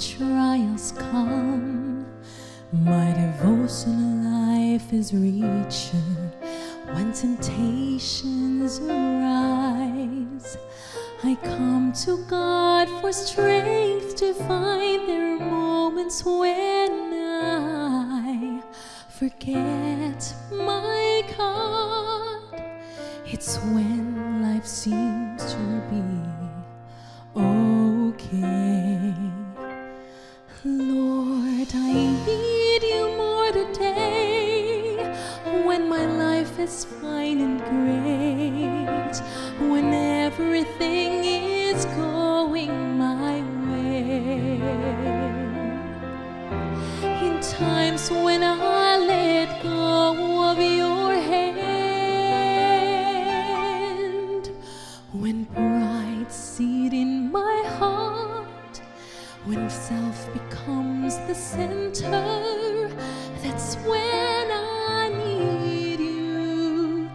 trials come, my devotional life is richer. When temptations arise, I come to God for strength to find. There are moments when I forget my God. It's when life seems to be okay. Lord, I need you more today. When my life is fine and great, when everything is going my way, in times when I let go of your hand, when pride seat in my heart, when self becomes the center, that's when I need you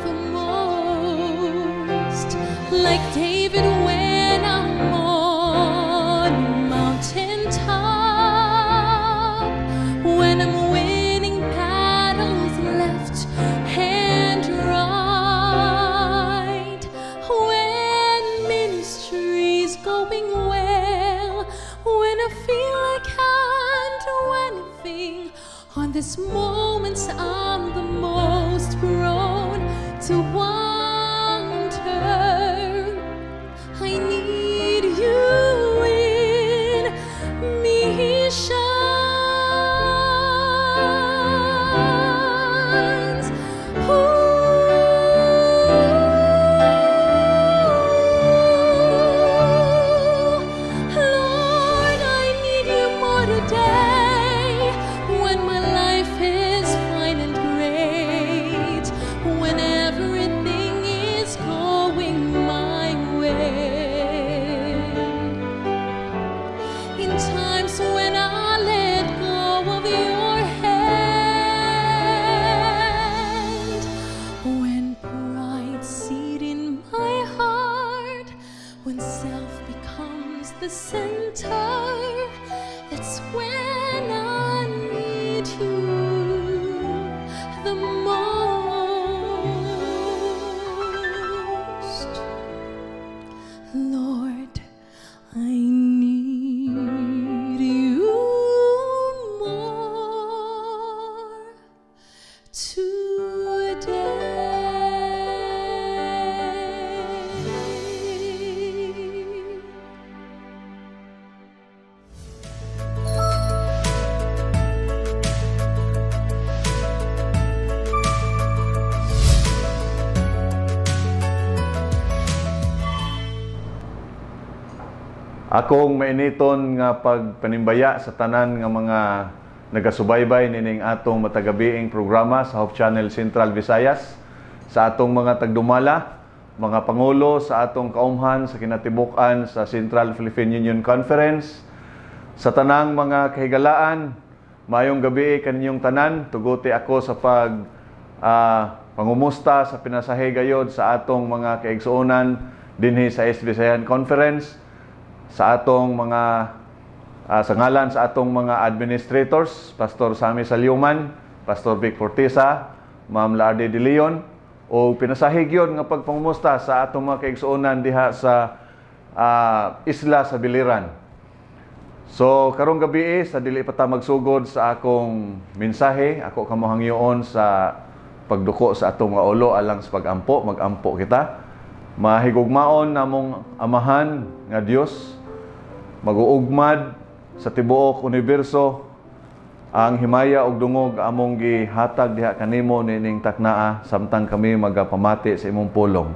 the most. Like David when I'm on a mountaintop, when I'm winning battles left and right, when ministry's going well, when I feel I can't do anything. On these moments I'm the most prone to wander. I need you in missions. Lord, I need you more today. When my life is fine and great, when everything is going my way, in times when I let go of your hand, when pride seat in my heart, when self becomes the center, that's when I need you the most. Lord, I need you more today. Akong mainiton nga pagpanimbaya sa tanan nga mga nagasubaybay nining atong matagabiing programa sa Hope Channel Central Visayas, sa atong mga tagdumala, mga pangulo sa atong kaumhan sa kinatibuk-an sa Central Philippine Union Conference, sa tanang mga kahigalaan. Mayong gabi kaninyong tanan. Tuguti ako sa pangumusta sa pinasahe gayod sa atong mga kaigsuonan dinhi sa East Visayan Conference, sa atong mga sa ngalan sa atong mga administrators, Pastor Sammy Salyuman, Pastor Vic Fortisa, Ma'am Lardy De Leon, o pinasahig yun nga pagpangumusta sa atong mga kaigsuonan diha sa isla sa Biliran. So karong gabi sa dili pa ta magsugod sa akong mensahe, ako kamo hangyoon sa pagduko sa atong mga ulo alang sa pagampo, magampo kita. Mahigugmaon namong amahan nga Dios, mag-uugmad sa tibuok universo ang himaya ug dungog among gihatag diha kanimo nining taknaa samtang kami magapamati sa imong pulong.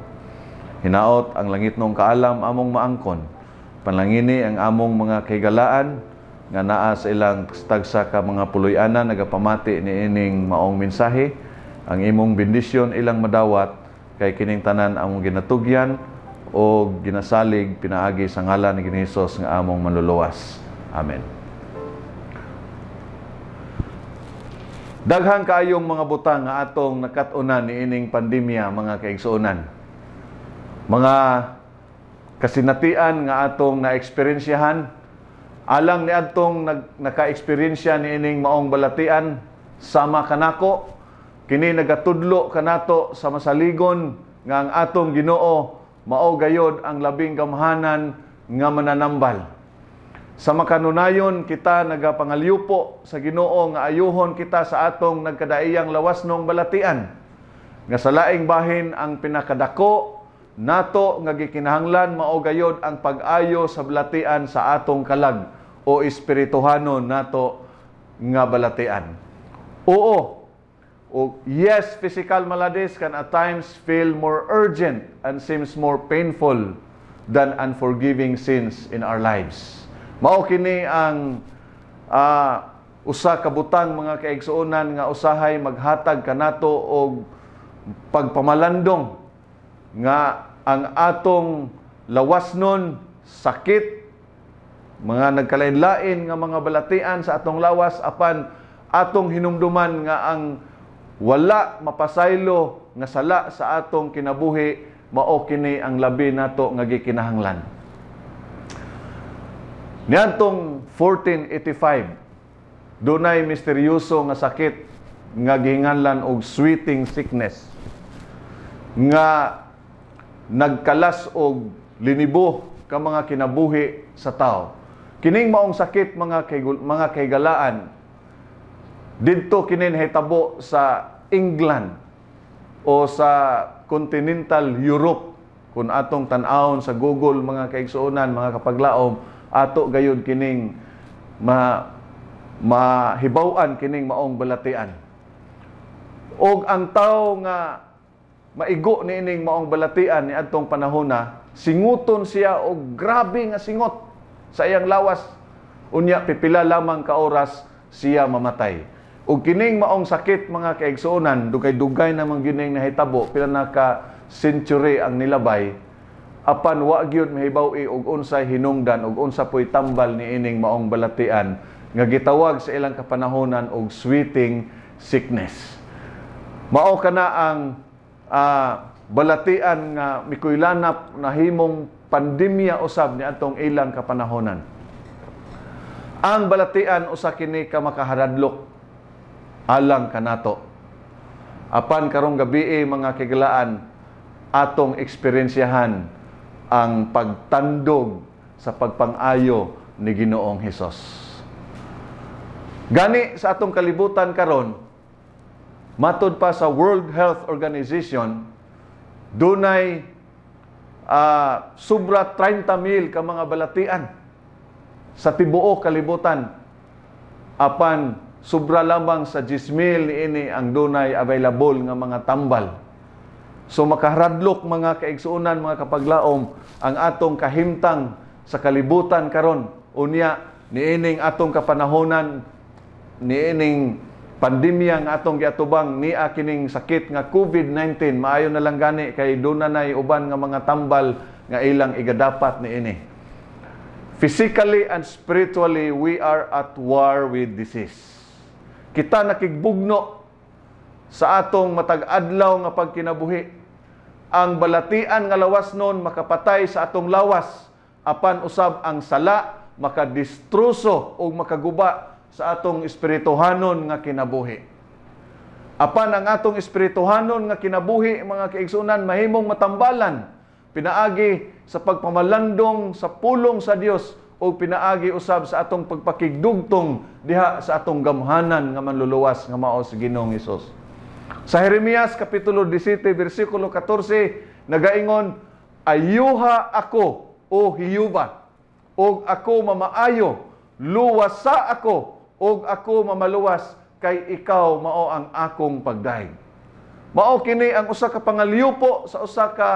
Hinaot ang langitnong kaalam among maangkon. Panlangini ang among mga kahigalaan nga naa sa ilang tagsa ka mga puloy-ana nagapamati niining maong mensahe. Ang imong bendisyon ilang madawat kay kining tanan among ginatugyan o ginasalig pinaagi sa ngalan ni Hesus nga among manluluwas. Amen. Daghang kaayong mga butang nga atong nakat-unan niining pandemya, mga kaigsuonan. Mga kasinatian nga atong na-eksperyensyahan, Alang ni adtong naka-eksperyensya ni ining maong balatian, sama kanako, kini nagatudlo kanato sa masaligon nga ang atong Ginoo mao gayod ang labing gamhanan nga mananambal. Sa makanunayon kita nagapangalyupo sa Ginoo nga ayuhon kita sa atong nagkadaiyang lawasnong balatian. Nga sa laing bahin ang pinakadako nato nga gikinahanglan mao gayod ang pag-ayo sa balatian sa atong kalag o espirituhanon nato nga balatian. Oo, yes, physical maladies can at times feel more urgent and seems more painful than unforgiving sins in our lives. Mao kini ang usa ka butang mga kaigsuonan nga usahay maghatag kanato og pagpamalandong nga ang atong lawasnon, sakit, mga nagkalain-lain nga mga balatian sa atong lawas apan atong hinumduman nga ang wala mapasaylo nga sala sa atong kinabuhi mao kini ang labi nato nga gikinahanglan. Niadtong 1485 dunay misteryoso nga sakit nga gihinganlan og sweating sickness nga nagkalas og linibo ka mga kinabuhi sa tao. Kining maong sakit mga kaigalaan didto kini nahitabo sa England o sa continental Europe. Kung atong tan-awon sa Google mga kaigsuonan, mga kapaglaom, ato gayud kining mahibaw-an kining maong balatian. Og ang tao nga maigo niining maong balatian ni adtong panahona, singuton siya og grabe nga singot sa iyang lawas. Unya pipila lamang ka oras siya mamatay. Ug kining maong sakit mga kaigsuonan, dugay-dugay namang gining nahitabo, pila na ka century ang nilabay, apan wa gyud mahibaw-i og unsay hinungdan ug unsa poy tambal niining maong balatian nga gitawag sa ilang kapanahonan og sweating sickness. Mao kana ang balatian nga mikuylanap na himong pandemya usab ni atong ilang kapanahonan. Ang balatian usa kini ka makaharadlok alang kanato. Apan karong gabi mga kigalaan atong eksperyensyahan ang pagtandog sa pagpang-ayo ni Ginoong Hesus. Gani sa atong kalibutan karon, matud pa sa World Health Organization, dunay sobra 30,000 ka mga balatian sa tibuok kalibutan. Apan sobra lamang sa 10,000 niini ang dunay available nga mga tambal. So makaharadlok mga kaigsuonan, mga kapaglaom, ang atong kahimtang sa kalibutan karon. Unya niining atong kapanahonan, niining pandemya nga atong giatubang, niya kining sakit nga COVID-19, maayo na lang gani kay dunay uban nga mga tambal nga ilang igadapat niini. Physically and spiritually, we are at war with disease. Kita nakigbugno sa atong matag-adlaw nga pagkinabuhi. Ang balatian nga lawas nun makapatay sa atong lawas, apan usab ang sala makadestruso o makaguba sa atong espirituhanon nga kinabuhi. Apan ang atong espirituhanon nga kinabuhi, mga kaigsunan, mahimong matambalan pinaagi sa pagpamalandong sa pulong sa Dios o pinaagi usab sa atong pagpakigdugtong diha sa atong gamhanan nga manluluwas nga mao si Ginoong Hesus. Sa Jeremias kapitulo 17 bersikulo 14 nagaingon, ayuha ako o Hiyuba, og ako mamaayo, luwasa ako, og ako mamaluwas, kay ikaw mao ang akong pagdaig. Mao kini ang usa ka pangalyupo sa usa ka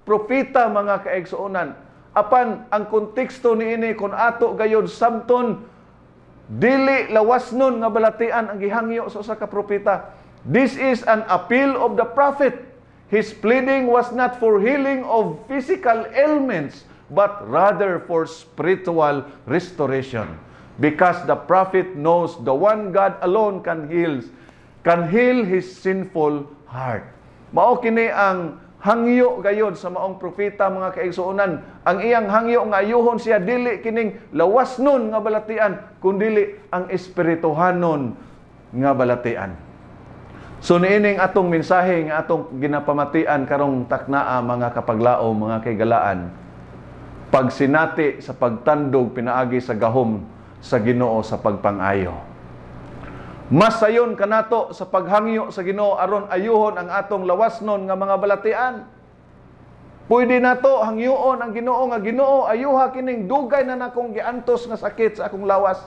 propeta, mga kaigsuonan. Apan ang konteksto niini kun ato gayud samton dili lawasnon nga balatian ang gihangyo sa usa ka propeta. This is an appeal of the prophet. His pleading was not for healing of physical ailments, but rather for spiritual restoration. Because the prophet knows the one God alone can heal his sinful heart. Mao kini ang hangyo gayod sa maong propeta mga kaigsuonan. Ang iyang hangyo nga ayuhon siya dili kining lawas nun nga balatian, kundili ang espirituhanon nga balatian. So niining atong mensahe nga atong ginapamatian karong taknaa mga kapaglao, mga kaigalaan, pagsinati sa pagtandog pinaagi sa gahom sa Ginoo sa pagpangayo. Mas sayon kanato sa paghangyo sa Ginoo aron ayuhon ang atong lawasnon nga mga balatian. Pwede nato hangyoon ang Ginoo nga Ginoo ayuha kining dugay na nakong giantos nga sakit sa akong lawas.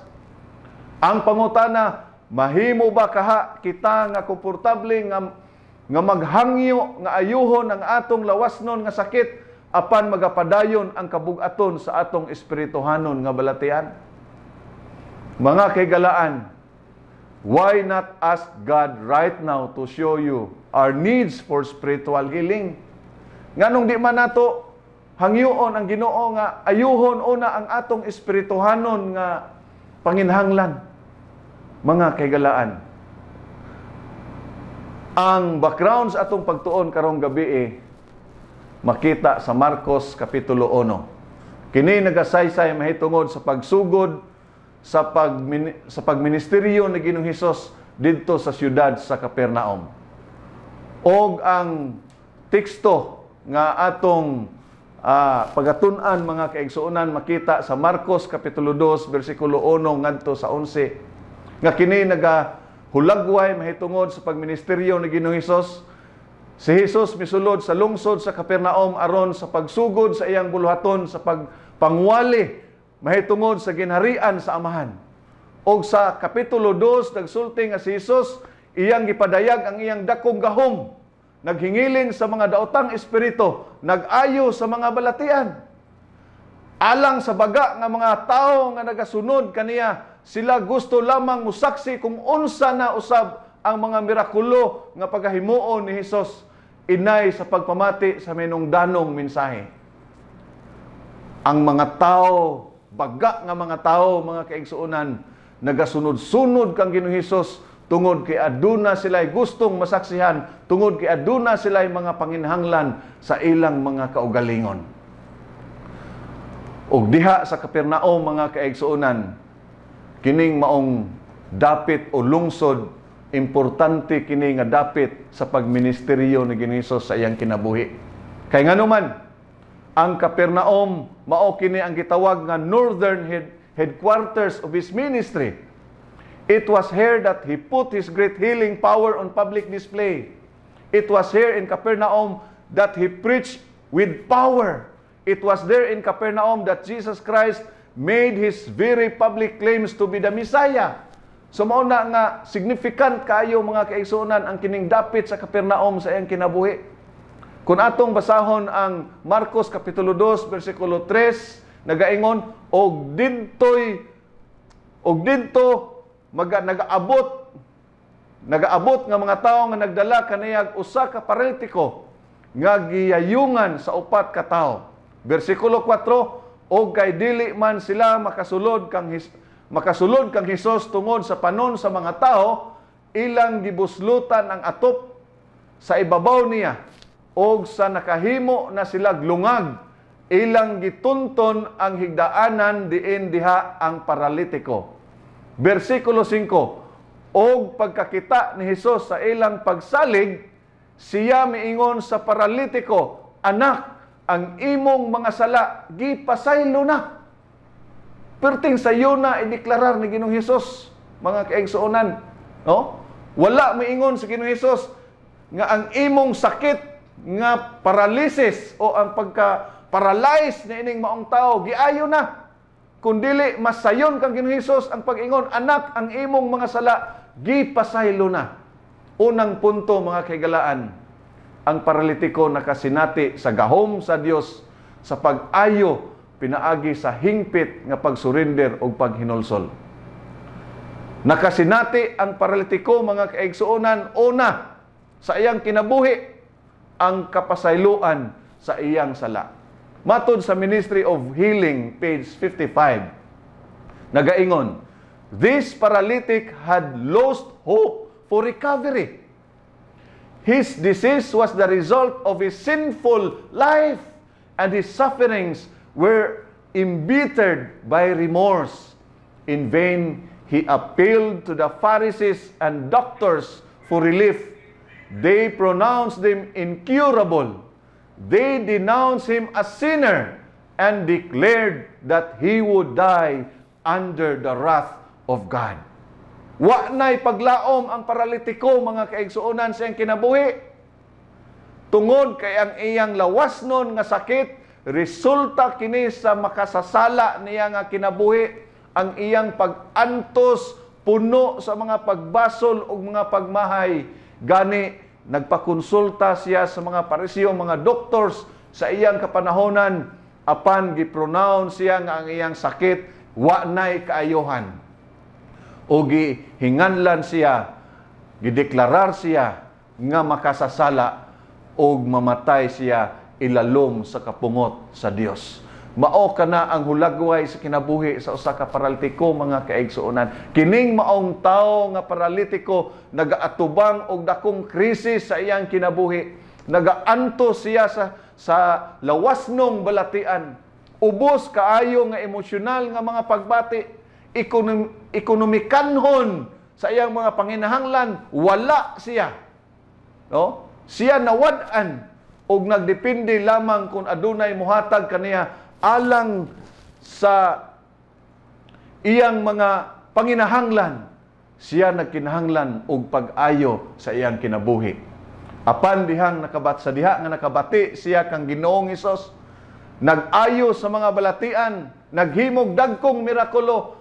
Ang pangutana, mahimo ba kaha kita nga komportable nga maghangyo nga ayuhon ang atong lawasnon nga sakit apan magapadayon ang kabug-aton sa atong espirituhanon nga balatian? Mga kaigalaan, why not ask God right now to show you our needs for spiritual healing? Nganong di man nato hangyoon ang Ginoo nga ayuhon una ang atong espirituhanon nga panginhanglan? Mga kaigalaan, ang background sa atong pagtuon karong gabi makita sa Marcos Kapitulo 1. Kini nagasaysay mahitungod sa pagsugod sa pagministeryo ni Ginoong Hesus didto sa siyudad sa Capernaum. Og ang teksto nga atong pagatun-an mga kaigsuonan makita sa Marcos Kapitulo 2 versikulo 1 ngadto sa 11 nga kini nagahulagway mahitungod sa pagministeryo ni Ginoong Hesus. Si Hesus misulod sa lungsod sa Capernaum aron sa pagsugod sa iyang buluhaton sa pagpangwali mahitungod sa ginharian sa amahan. Og sa Kapitulo 2 nagsulti nga si Hesus iyang gipadayag ang iyang dakong gahom, naghingilin sa mga daotang espiritu, nag-ayo sa mga balatian. Alang sa baga nga mga tao nga nagasunod kaniya, sila gusto lamang musaksi kung unsa na usab ang mga mirakulo nga pagahimuon ni Hesus inay sa pagpamati sa minungdanong mensahe. Ang mga tao, baga nga mga tao, mga kaigsuonan, nagasunod-sunod kang Ginoong Hesus tungod kay aduna sila'y gustong masaksihan, tungod kay aduna sila'y mga panginhanglan sa ilang mga kaugalingon. Og diha sa Capernaum mga kaigsuonan, kining maong dapit o lungsod, importante kini nga dapit sa pagministeryo ni Ginoong Hesus sa iyang kinabuhi. Kay nganuman, ang Capernaum mao kini ang gitawag nga northern headquarters of his ministry. It was here that he put his great healing power on public display. It was here in Capernaum that he preached with power. It was there in Capernaum that Jesus Christ made his very public claims to be the Messiah. So mao na nga significant kayo mga kaigsuonan ang kining dapit sa Capernaum sa iyang kinabuhi. Kung atong basahon ang Marcos Kapitulo 2 versikulo 3, nagaingon og didto nagaabot nga mga tao nga nagdala kaniyag usa ka paralitiko nga giyayungan sa upat ka tawo. Versikulo 4, og kay dili man sila makasulod kang Hesus tungod sa panon sa mga tao, ilang gibuslutan ang atop sa ibabaw niya, og sa nakahimo na sila glungag, ilang gitunton ang higdaanan diin diha ang paralitiko. Versikulo 5, og pagkakita ni Hesus sa ilang pagsalig, siya miingon sa paralitiko, anak, ang imong mga sala gipasaylo na. Perting sayo na ideklarar ni Ginoong Hesus, mga kaigsuonan, no? Wala miingon sa Ginoong Hesus nga ang imong sakit nga paralysis o ang pagka-paralyze ni ining maong tao giayo na. Kundili mas sayon kang Ginoong Hesus ang pag-ingon, anak, ang imong mga sala gipasaylo na. Unang punto mga kaigalaan, ang paralitiko nakasinati sa gahom sa Dios sa pag-ayo pinaagi sa hingpit nga pag-surrender o paghinulsol. Nakasinati ang paralitiko mga kaigsuonan una sa iyang kinabuhi ang kapasayloan sa iyang sala. Matod sa Ministry of Healing, page 55, nagaingon, this paralytic had lost hope for recovery. His disease was the result of his sinful life, and his sufferings were embittered by remorse. In vain, he appealed to the Pharisees and doctors for relief. They pronounced him incurable. They denounced him a sinner and declared that he would die under the wrath of God. Wa na'y paglaom ang paralitiko, mga kaigsuonan, sa iyang kinabuhi. Tungod kay ang iyang lawasnon nga sakit, resulta kini sa makasasala niya nga kinabuhi, ang iyang pag-antos, puno sa mga pagbasol o mga pagmahay. Gani, nagpakonsulta siya sa mga Pariseo, mga doctors sa iyang kapanahonan, apan gipronounce siya nga ang iyang sakit wa na'y kaayohan. O gihinganlan siya, gideklarar siya nga makasasala o mamatay siya ilalom sa kapungot sa Dios. Mao kana ang hulagway sa kinabuhi sa usa ka paralitiko, mga kaigsuonan. Kining maong tawo nga paralitiko nagaatubang og dakong krisis sa iyang kinabuhi. Nagaanto siya sa lawasnong balatian. Ubos kaayo nga emosyonal nga mga pagbati. Ekonomikanhon sa iyang mga panginahanglan, wala siya. No? Siya nawad-an og nagdepende lamang kung adunay muhatag kaniya alang sa iyang mga panginahanglan. Siya nagkinahanglan og pag-ayo sa iyang kinabuhi. Apan dihang sa diha nga nakabati siya kang Ginoong Hesus, nag-ayo sa mga balatian, naghimog dagkong mirakulo.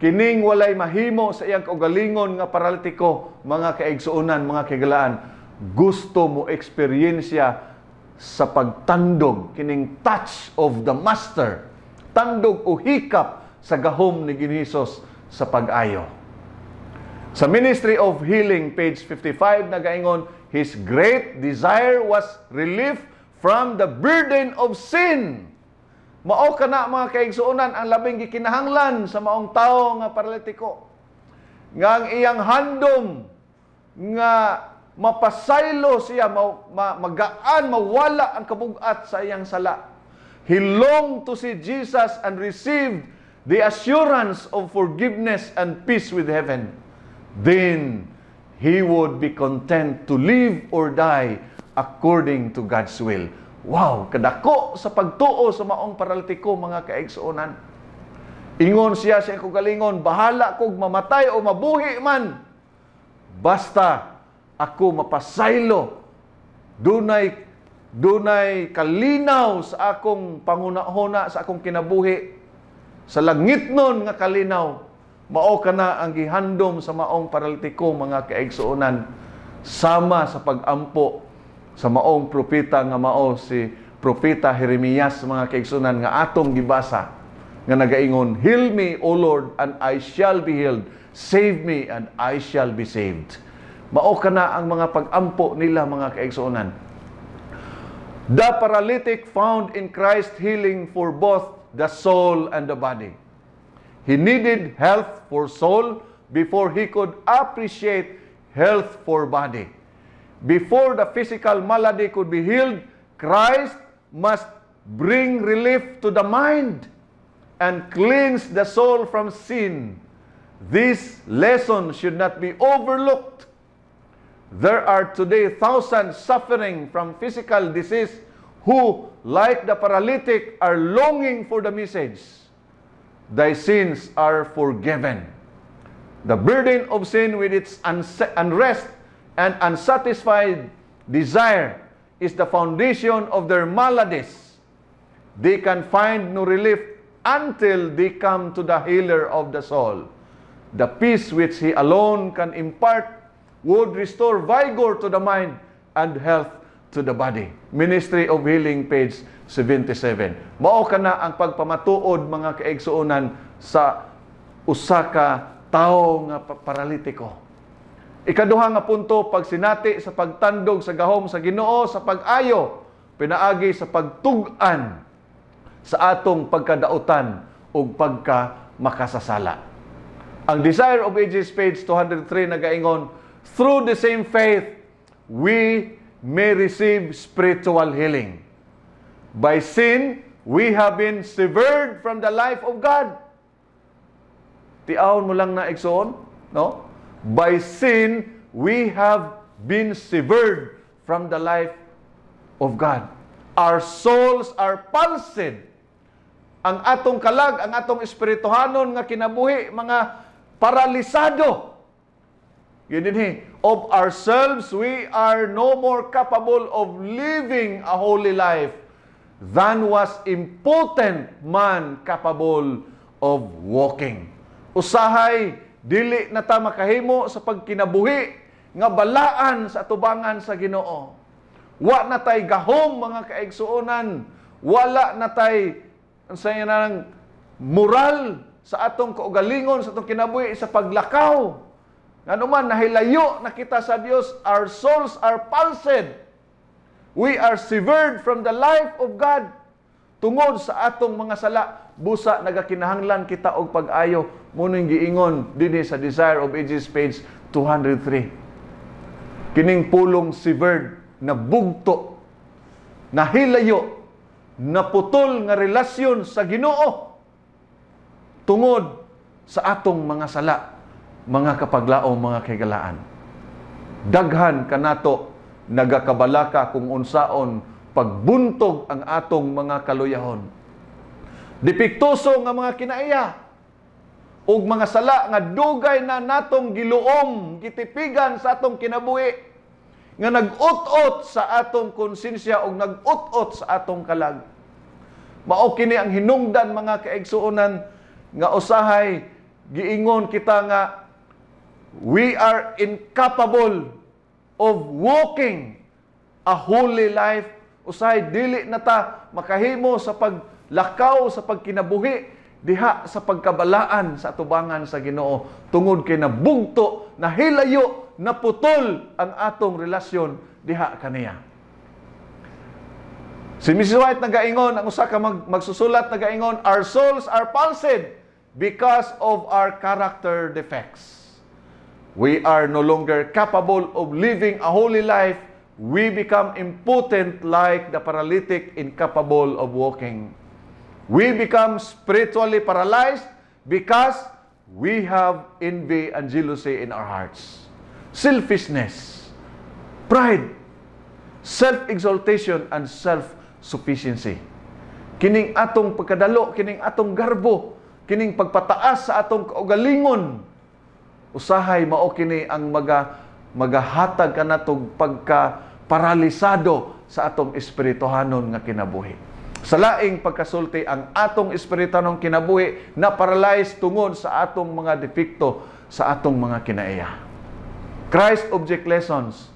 Kining walay mahimo sa iyang kaugalingon nga paralitiko, mga kaigsuonan, mga kagalaan. Gusto mo eksperyensya sa pagtandog, kining touch of the Master, tandog o hikap sa gahom ni Ginoong sa pag-ayo. Sa Ministry of Healing, page 55, nagaingon, his great desire was relief from the burden of sin. Mao kana, mga kaigsuonan, ang labing gikinahanglan sa maong tao nga paralitiko. Nga ang iyang handom nga mapasaylo siya, magaan, mawala ang kabugat sa iyang sala. He longed to see Jesus and received the assurance of forgiveness and peace with heaven. Then he would be content to live or die according to God's will. Wow, kadako sa pagtuo sa maong paralitiko, mga kaigsuonan. Ingon siya sa kaugalingon, bahala kog mamatay o mabuhi man, basta ako mapasaylo, dunay kalinaw sa akong pangunahuna, sa akong kinabuhi, sa langitnon nga kalinaw. Mao kana ang gihandom sa maong paralitiko, mga kaigsuonan, sama sa pag-ampo sa maong propeta nga mao si Propeta Jeremias, mga kaigsuonan, nga atong gibasa, nga nagaingon, heal me, O Lord, and I shall be healed. Save me, and I shall be saved. Mao kana ang mga pag-ampo nila, mga kaigsuonan. The paralytic found in Christ healing for both the soul and the body. He needed health for soul before he could appreciate health for body. Before the physical malady could be healed, Christ must bring relief to the mind and cleanse the soul from sin. This lesson should not be overlooked. There are today thousands suffering from physical disease who, like the paralytic, are longing for the message, thy sins are forgiven. The burden of sin with its unrest and unsatisfied desire is the foundation of their maladies. They can find no relief until they come to the healer of the soul. The peace which he alone can impart would restore vigor to the mind and health to the body. Ministry of Healing, page 77. Mao kana ang pagpamatuod, mga kaigsuonan, sa usa ka tawo nga paralitiko. Ikaduha nga punto, pagsinati sa pagtandog sa gahom sa Ginoo sa pag-ayo, pinaagi sa pagtug-an sa atong pagkadautan o pagka makasasala. Ang Desire of Ages, page 203, nagaingon, through the same faith, we may receive spiritual healing. By sin, we have been severed from the life of God. Tiaon mo lang na igsoon, no? By sin, we have been severed from the life of God. Our souls are palsied. Ang atong kalag, ang atong espirituhanon nga kinabuhi, mga paralisado. Yun din of ourselves, we are no more capable of living a holy life than was impotent man capable of walking. Usahay, dili na ta makahimo sa pagkinabuhi nga balaan sa atubangan sa Ginoo. Wa na tay gahom mga kaigsuonan, wala na tay ansaya nang moral sa atong kaugalingon sa atong kinabuhi sa paglakaw. Ngano man nahilayo na kita sa Dios, our souls are palsied. We are severed from the life of God. Tungod sa atong mga sala, busa nagakinahanglan kita og pag-ayo. Muning giingon dinhi sa Desire of Ages page 203. Kining pulong severed na bugto, nahilayo, naputol nga relasyon sa Ginoo tungod sa atong mga sala, mga kapaglaom, mga kagalaan. Daghan kanato nagakabalaka kung unsaon pagbuntog ang atong mga kaluyahon. Dipiktuso nga mga kinaiya ug mga sala nga dugay na natong giluom, gitipigan sa atong kinabuhi, nga nag-ut-ut sa atong konsensya ug nag-ut-ut sa atong kalag. Mao kini ang hinungdan mga kaigsuonan nga usahay giingon kita nga we are incapable of walking a holy life. Usahay dili na ta makahimo sa paglakaw sa pagkinabuhi diha sa pagkabalaan sa atubangan sa Ginoo tungod kay nabugto, nahilayo, naputol ang atong relasyon diha kaniya. Si Mrs. White nagaingon, ang usa ka magsusulat nagaingon, our souls are palsied because of our character defects. We are no longer capable of living a holy life. We become impotent like the paralytic, incapable of walking. We become spiritually paralyzed because we have envy and jealousy in our hearts. Selfishness, pride, self-exaltation, and self-sufficiency. Kining atong pagkadalo, kining atong garbo, kining pagpataas sa atong kaugalingon, usahay mao kini ang magahatag kanatog pagka-paralisado sa atong espirituhanon nga kinabuhi. Sa laing pagkasulti, ang atong espirituhanong kinabuhi na paralyzed tungod sa atong mga depekto, sa atong mga kinaiya. Christ Object Lessons,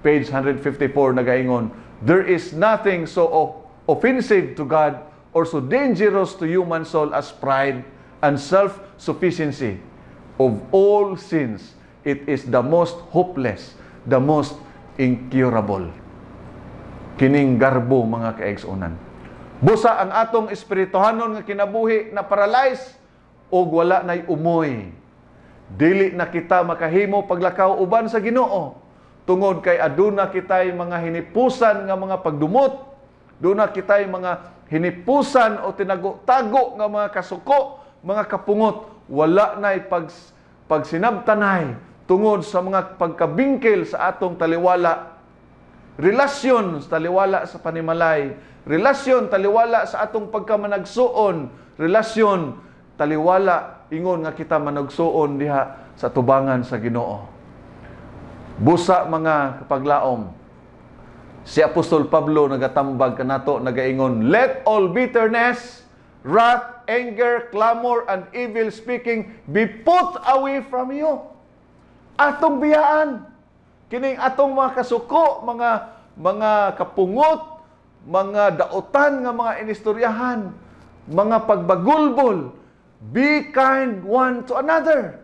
page 154, nagaingon, there is nothing so offensive to God or so dangerous to human soul as pride and self-sufficiency. Of all sins, it is the most hopeless, the most incurable. Kining garbo mga kaigsuonan. Busa ang atong espirituhanon nga kinabuhi na paralyzed o wala nay umoy. Dili na kita makahimo paglakaw uban sa Ginoo. Tungod kay aduna kitay mga hinipusan nga mga pagdumot, aduna kitay mga hinipusan o tinago-tago nga mga kasuko, mga kapungot, wala nay pagsinabtanay tungod sa mga pagkabingkil sa atong taliwala. Relasyon sa taliwala sa panimalay, relasyon taliwala sa atong pagkamanagsuon, relasyon taliwala ingon nga kita managsuon diha sa tubangan sa Ginoo. Busa mga kapaglaom, si Apostol Pablo nagatambag kanato, nagaingon, let all bitterness, wrath, anger, clamor, and evil speaking be put away from you. Atong biyaan kining atong mga kasuko, mga kapungot, mga daotan nga mga inistoryahan, mga pagbagulbol. Be kind one to another,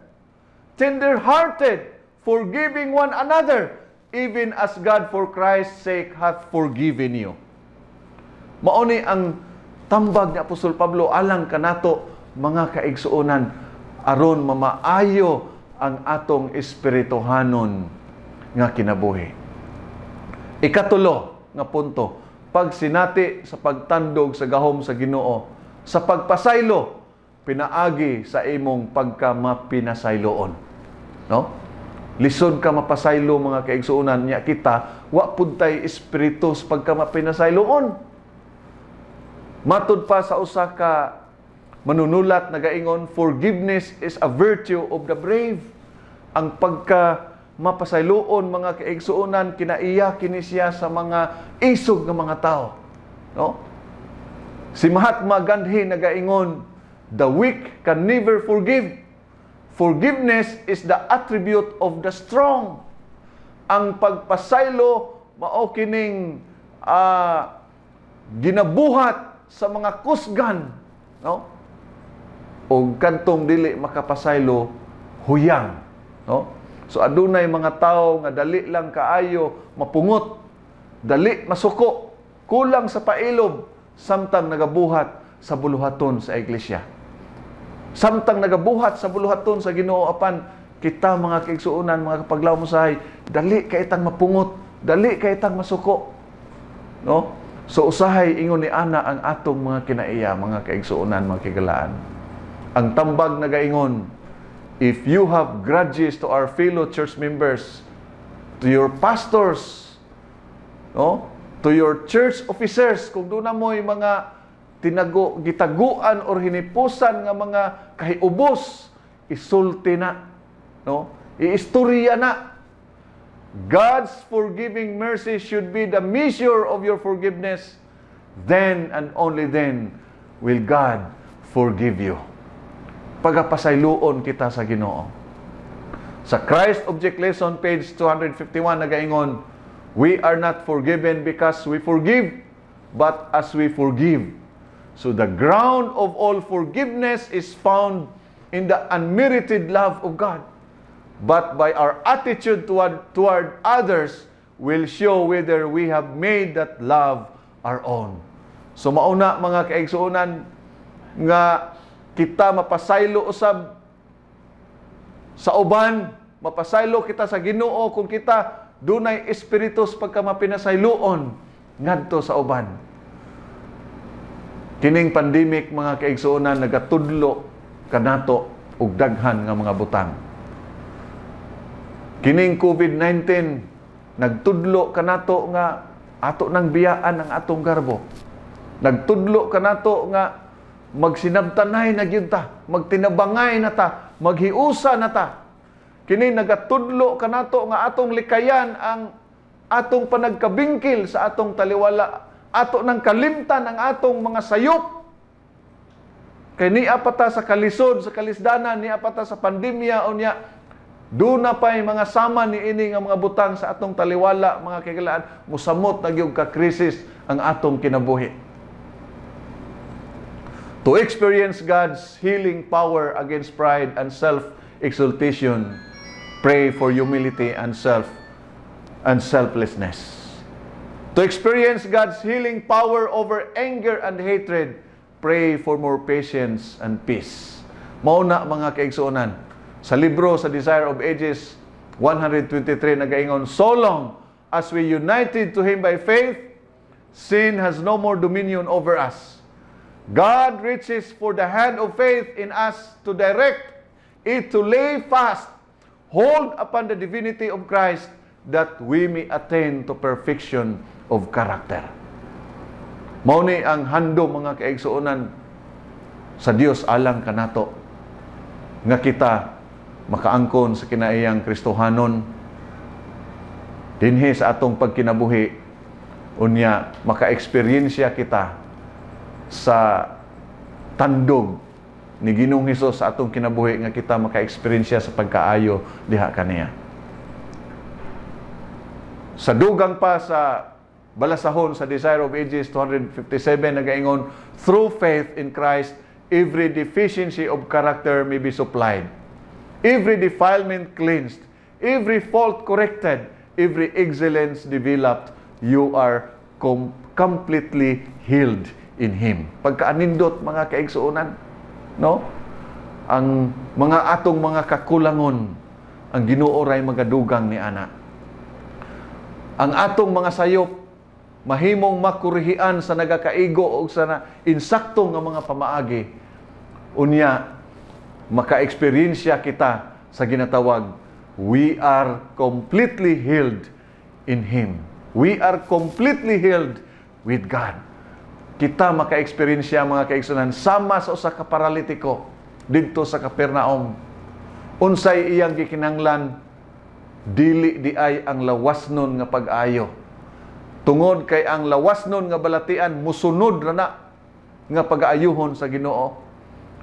tender-hearted, forgiving one another, even as God for Christ's sake hath forgiven you. Mauni ang tambag ni Apostol Pablo alang kanato mga kaigsuonan aron mamaayo ang atong espirituhanon nga kinabuhi. Ikatulo nga punto, pagsinati sa pagtandog sa gahom sa Ginoo, sa pagpasaylo pinaagi sa imong pagkamapinasayloon. No? Lisod ka mapasaylo mga kaigsuonan niya kita, wa pud tay espiritu sa pagkamapinasayloon. Matud pa sa usa ka manunulat nagaingon, forgiveness is a virtue of the brave. Ang pagka mapasayloon mga kaigsuonan kinaiya kini siya sa mga isog nga mga tao. No? Si Mahatma Gandhi nagaingon, the weak can never forgive. Forgiveness is the attribute of the strong. Ang pagpasaylo mao kining ginabuhat sa mga kusgan, no? O kantong dili makapasaylo huyang, no? So adunay mga tao nga dali lang kaayo mapungot, dali masuko, kulang sa pailob, samtang nagabuhat sa buluhaton sa iglesia. Samtang nagabuhat sa buluhaton sa Ginoo apan kita mga kaigsuonan, mga kapaglaw mo sahay, dali kay itang mapungot, dali kay itang masuko. No? So usahay ingon ni ana ang atong mga kinaiya, mga kaigsuonan, mga kigalaan. Ang tambag nagaingon, if you have grudges to our fellow church members, to your pastors, no? To your church officers, kung doon na mo'y mga gitaguan or hinipusan nga mga kahiubos, isulti na, no? Iistorya na. God's forgiving mercy should be the measure of your forgiveness. Then and only then will God forgive you. Pagapasayloon kita sa Ginoo. Sa Christ Object Lesson, page 251, nagaingon, we are not forgiven because we forgive, but as we forgive. So the ground of all forgiveness is found in the unmerited love of God. But by our attitude toward others will show whether we have made that love our own. So mauna mga kaigsuonan nga kita mapasaylo usab sa uban, mapasaylo kita sa Ginoo kung kita dunay espiritu sa pagkamapinasayloon ngadto sa uban. Kining pandemic mga kaigsuonan nagatudlo kanato og daghan nga mga butang. Kining COVID-19 nagtudlo kanato nga ato nang biyaan ang atong garbo. Nagtudlo kanato nga magsinabtanay na gyud ta, magtinabangay na ta, maghiusa na ta. Kini nagatudlo kanato nga atong likayan ang atong panagkabingkil sa atong taliwala, ato nang kalimtan ang atong mga sayop. Kay niya pata sa kalisod, sa kalisdanan, niya pata sa pandemya, o niya, doon na pa'y mga sama ni ini nga mga butang sa atong taliwala, mga kagalaan, musamot na gyud ka krisis ang atong kinabuhi. To experience God's healing power against pride and self-exaltation, pray for humility and selflessness. To experience God's healing power over anger and hatred, pray for more patience and peace. Mauna mga kaigsuonan, sa libro sa Desire of Ages 123 nagaingon, so long as we united to Him by faith, sin has no more dominion over us. God reaches for the hand of faith in us to direct it to lay fast, hold upon the divinity of Christ, that we may attain to perfection of character. Mao ni ang handom mga kaigsuonan sa Dios alang kanato nga kita makaangkon sa kinaiyang Kristohanon dinhi sa atong pagkinabuhi, unya maka-eksperyensya kita sa tandog ni Ginoong Hesus sa atong kinabuhi nga kita maka-eksperyensya sa pagkaayo diha kaniya. Sa dugang pa sa balasahon sa Desire of Ages 257 nagaingon, through faith in Christ, every deficiency of character may be supplied, every defilement cleansed, every fault corrected, every excellence developed. You are completely healed in Him. Pagkaanindot mga kaigsuonan, no? Ang mga atong mga kakulangon, ang Ginoo ray magadugang ni ana. ang atong mga sayop mahimong makurihian sa nagakaigo o sa insakto nga mga pamaagi. Unya, maka-eksperyensya kita sa ginatawag, we are completely healed in Him. We are completely healed with God. Kita maka-eksperyensya mga kaigsunan sama sa usa ka paralitiko didto sa Capernaum. Unsay iyang gikinahanglan, dili di ay ang lawasnon nga pag-ayo. Tungod kay ang lawasnon nga balatian musunod ra na nga pag-aayuhon sa Ginoo.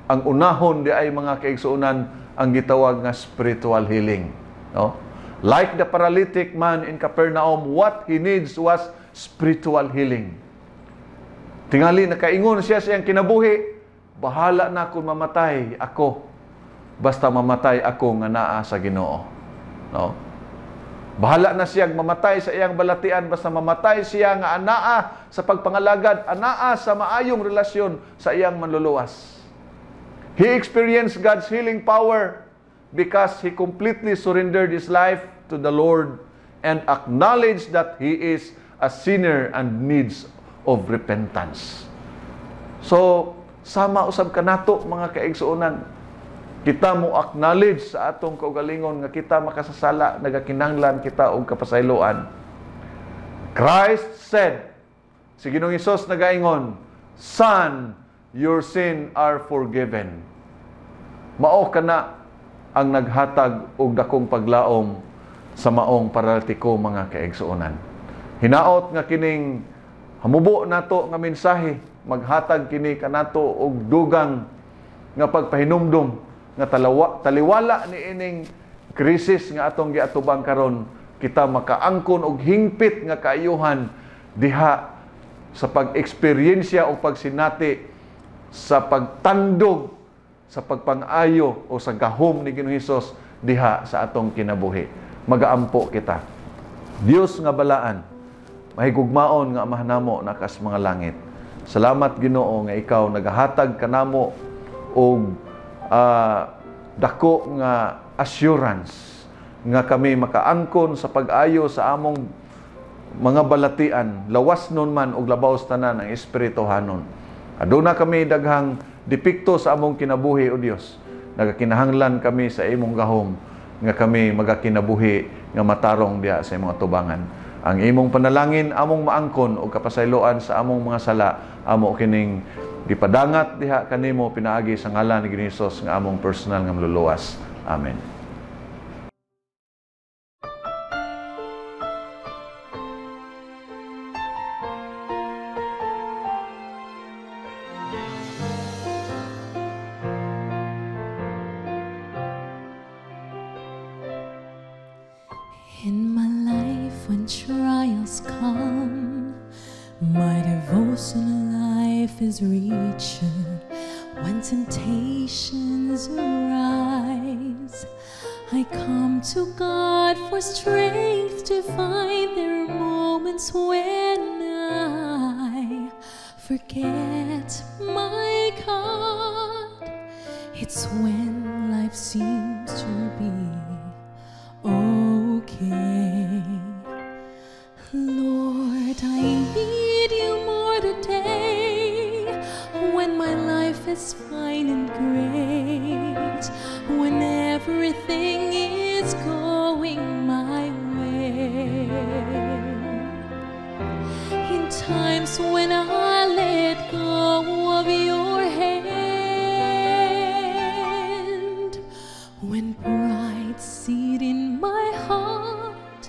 Ang unahon di ay mga kaigsuonan ang gitawag nga spiritual healing, no? Like the paralytic man in Capernaum, what he needs was spiritual healing. Tingali nakaingon siya sa iyang kinabuhi, bahala na kung mamatay ako, basta mamatay ako nga naa sa Ginoo, no? Bahala na siya mamatay sa iyang balatian, basta mamatay siya nga anaa sa pagpangalagad, anaa sa maayong relasyon sa iyang manluluwas. He experienced God's healing power because he completely surrendered his life to the Lord and acknowledged that he is a sinner and needs of repentance. So, sama usab kanato mga kaigsuonan, kita mo acknowledge sa atong kaugalingon nga kita makasasala, nagakinahanglan kita og kapasayloan. Christ said, si Ginoong Hesus nagaingon, "Son, your sin are forgiven." Mao kana ang naghatag og dakong paglaom sa maong paralitiko mga kaigsuonan. Hinaot nga kining hamubo nato nga mensahe, maghatag kini kanato og dugang nga pagpahinumdum nga taliwala ni ining krisis nga atong giatubang karon, kita makaangkon og hingpit nga kaayuhan diha sa pag-eksperyensya o pagsinati sa pagtandog sa pagpang-ayo o sa gahom ni Ginoong Hesus diha sa atong kinabuhi. Magaampo kita. Dios nga balaan, mahigugmaon nga amahanamo nakas mga langit. Salamat Ginoo nga ikaw nagahatag kanamo og dako nga assurance nga kami makaangkon sa pag-ayo sa among mga balatian, lawas nun man og labaw tanan ang espirituhanon. Aduna kami daghang depekto sa among kinabuhi o Dios. Nagakinahanglan kami sa imong gahom nga kami magakinabuhi nga matarong diha sa imong tubangan. Ang imong panalangin among maangkon og kapasayloan sa among mga sala, amo kining gipadangat diha kanimo pinaagi sa ngalan ni Ginoong Hesus nga among personal nga maluluwas. Amen. In my life when trials come, my devotional life is richer. When temptations arise, I come to God for strength to find. There are moments when I forget my God. It's when life seems to be okay. Lord, I need you more today, when my life is fine and great, when everything is going my way. In times when I let go of your hand, when pride seat in my heart,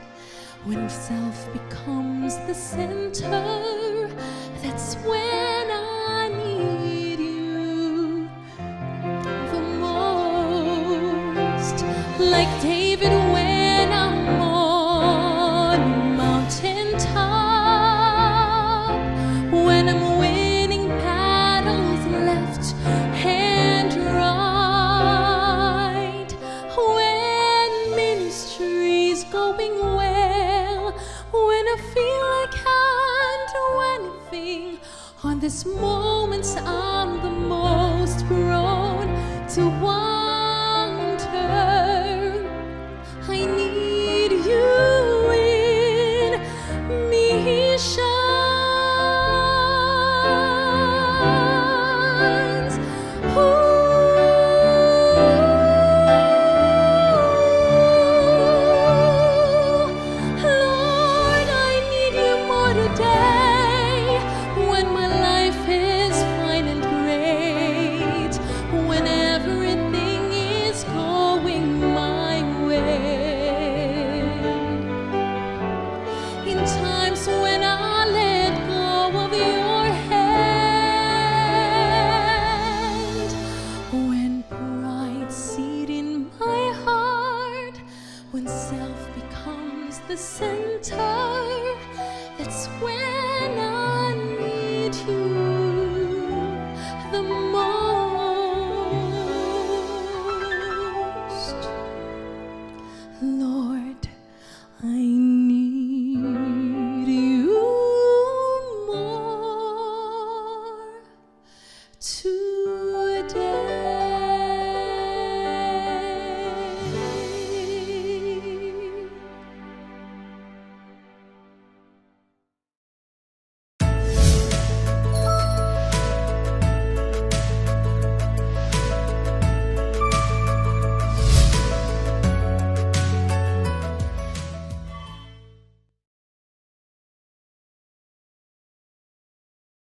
when self becomes the center, that's when I need you the most. Like David